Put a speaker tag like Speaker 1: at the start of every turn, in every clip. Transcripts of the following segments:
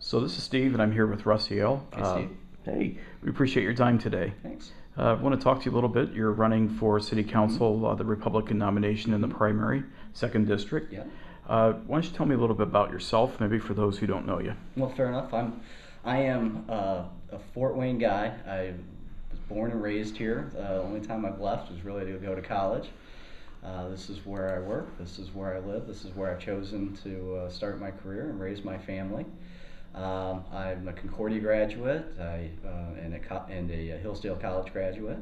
Speaker 1: So this is Steve, and I'm here with Russ Jehl.
Speaker 2: Hey, Steve.
Speaker 1: Hey, we appreciate your time today.
Speaker 2: Thanks.
Speaker 1: I want to talk to you a little bit. You're running for City Council, the Republican nomination in the primary, 2nd District.
Speaker 2: Yeah.
Speaker 1: Why don't you tell me a little bit about yourself, maybe for those who don't know you?
Speaker 2: Well, fair enough. I am a Fort Wayne guy. I was born and raised here. The only time I've left is really to go to college. This is where I work. This is where I live. This is where I've chosen to start my career and raise my family. I'm a Concordia graduate and a Hillsdale College graduate,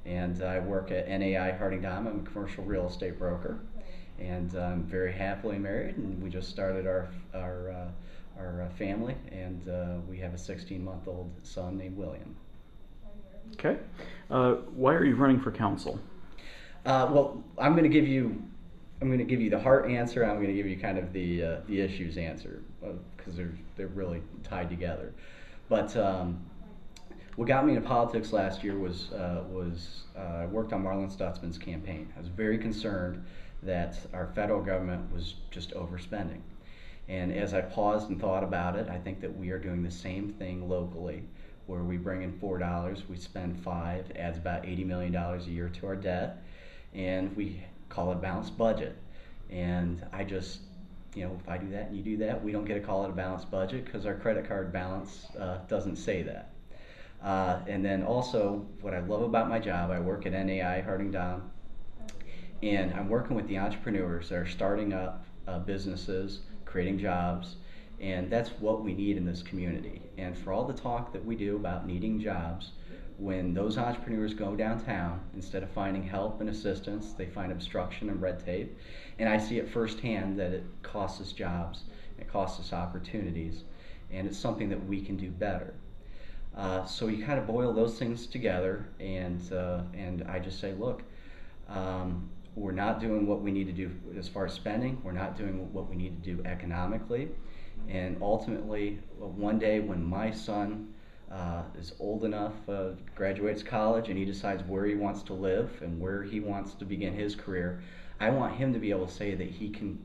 Speaker 2: and I work at NAI Harding Dime. I'm a commercial real estate broker, and I'm very happily married. And we just started our family, and we have a 16-month-old son named William.
Speaker 1: Okay. Why are you running for council?
Speaker 2: Well, I'm going to give you the heart answer. I'm going to give you kind of the issues answer because they're really tied together. But what got me into politics last year was I worked on Marlon Stutzman's campaign. I was very concerned that our federal government was just overspending. And as I paused and thought about it, I think that we are doing the same thing locally, where we bring in $4, we spend $5, adds about $80 million a year to our debt, and we call it a balanced budget. And I just, if I do that and you do that, we don't get to call it a balanced budget because our credit card balance doesn't say that. And then also, what I love about my job, I work at NAI Harding Dime, and I'm working with the entrepreneurs that are starting up businesses, creating jobs, and that's what we need in this community. And for all the talk that we do about needing jobs, when those entrepreneurs go downtown, instead of finding help and assistance, they find obstruction and red tape. And I see it firsthand that it costs us jobs, it costs us opportunities, and it's something that we can do better. So you kind of boil those things together, and I just say, look, we're not doing what we need to do as far as spending. We're not doing what we need to do economically. And ultimately, one day when my son is old enough, graduates college, and he decides where he wants to live and where he wants to begin his career, I want him to be able to say that he can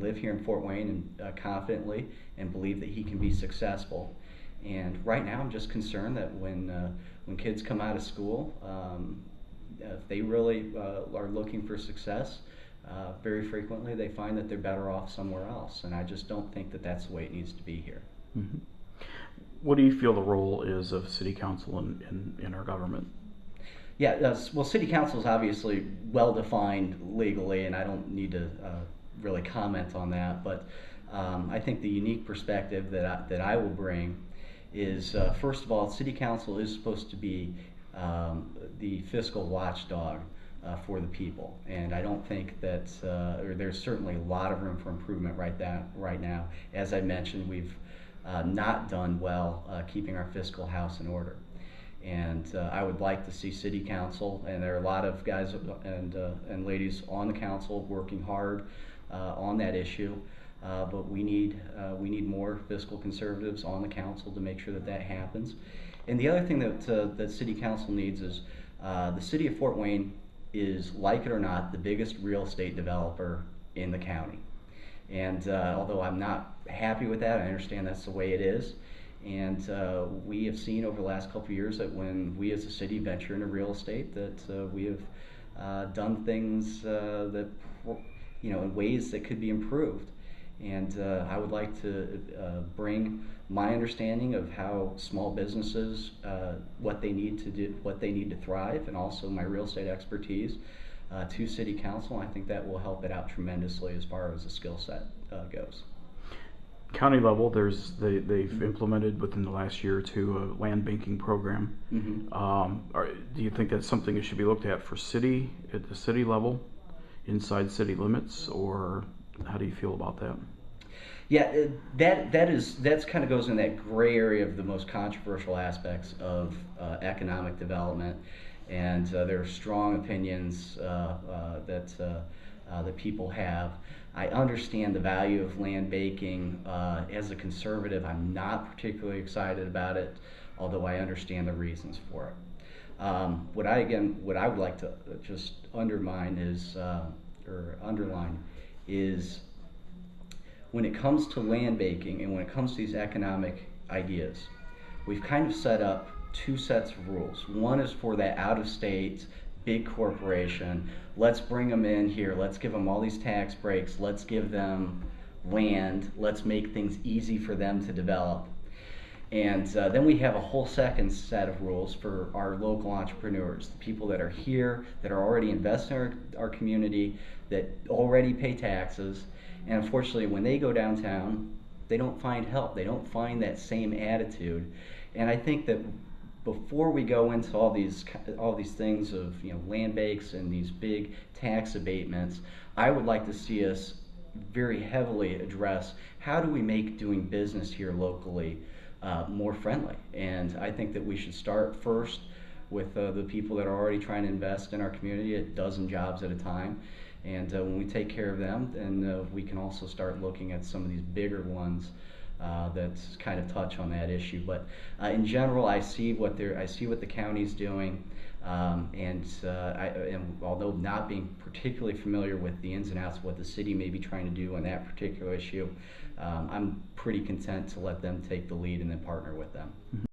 Speaker 2: live here in Fort Wayne and confidently, and believe that he can be successful. And right now, I'm just concerned that when kids come out of school, if they really are looking for success, very frequently they find that they're better off somewhere else. And I just don't think that that's the way it needs to be here.
Speaker 1: Mm-hmm. What do you feel the role is of City Council in our government?
Speaker 2: Yeah, well, City Council is obviously well defined legally, and I don't need to really comment on that. But I think the unique perspective that I will bring is, first of all, City Council is supposed to be the fiscal watchdog for the people, and I don't think that there's certainly a lot of room for improvement right now. As I mentioned, we've not done well keeping our fiscal house in order. And I would like to see City Council, and there are a lot of guys and ladies on the council working hard on that issue, but we need more fiscal conservatives on the council to make sure that happens. And the other thing that City Council needs is the City of Fort Wayne is, like it or not, the biggest real estate developer in the county. And although I'm not happy with that, I understand that's the way it is. And we have seen over the last couple of years that when we as a city venture into real estate, that we have done things that, in ways that could be improved. And I would like to bring my understanding of how small businesses, what they need to do, what they need to thrive, and also my real estate expertise to City Council. I think that will help it out tremendously as far as the skill set goes.
Speaker 1: County level, they've implemented within the last year or two a land banking program. Mm-hmm. Do you think that's something that should be looked at for at the city level, inside city limits, or how do you feel about that?
Speaker 2: Yeah, that's kind of goes in that gray area of the most controversial aspects of economic development, and there are strong opinions that people have. I understand the value of land banking. As a conservative, I'm not particularly excited about it, although I understand the reasons for it. What I would like to just underline is when it comes to land banking and when it comes to these economic ideas, we've kind of set up two sets of rules. One is for that out-of-state big corporation. Let's bring them in here. Let's give them all these tax breaks. Let's give them land. Let's make things easy for them to develop. And then we have a whole second set of rules for our local entrepreneurs, the people that are here, that are already investing in our community, that already pay taxes. And unfortunately, when they go downtown, they don't find help. They don't find that same attitude. And I think that before we go into all these things of land banks and these big tax abatements, I would like to see us very heavily address how do we make doing business here locally more friendly. And I think that we should start first with the people that are already trying to invest in our community, a dozen jobs at a time. And when we take care of them, then we can also start looking at some of these bigger ones that kind of touch on that issue. But in general, I see what the county's doing, and although not being particularly familiar with the ins and outs of what the city may be trying to do on that particular issue, I'm pretty content to let them take the lead and then partner with them.
Speaker 1: Mm-hmm.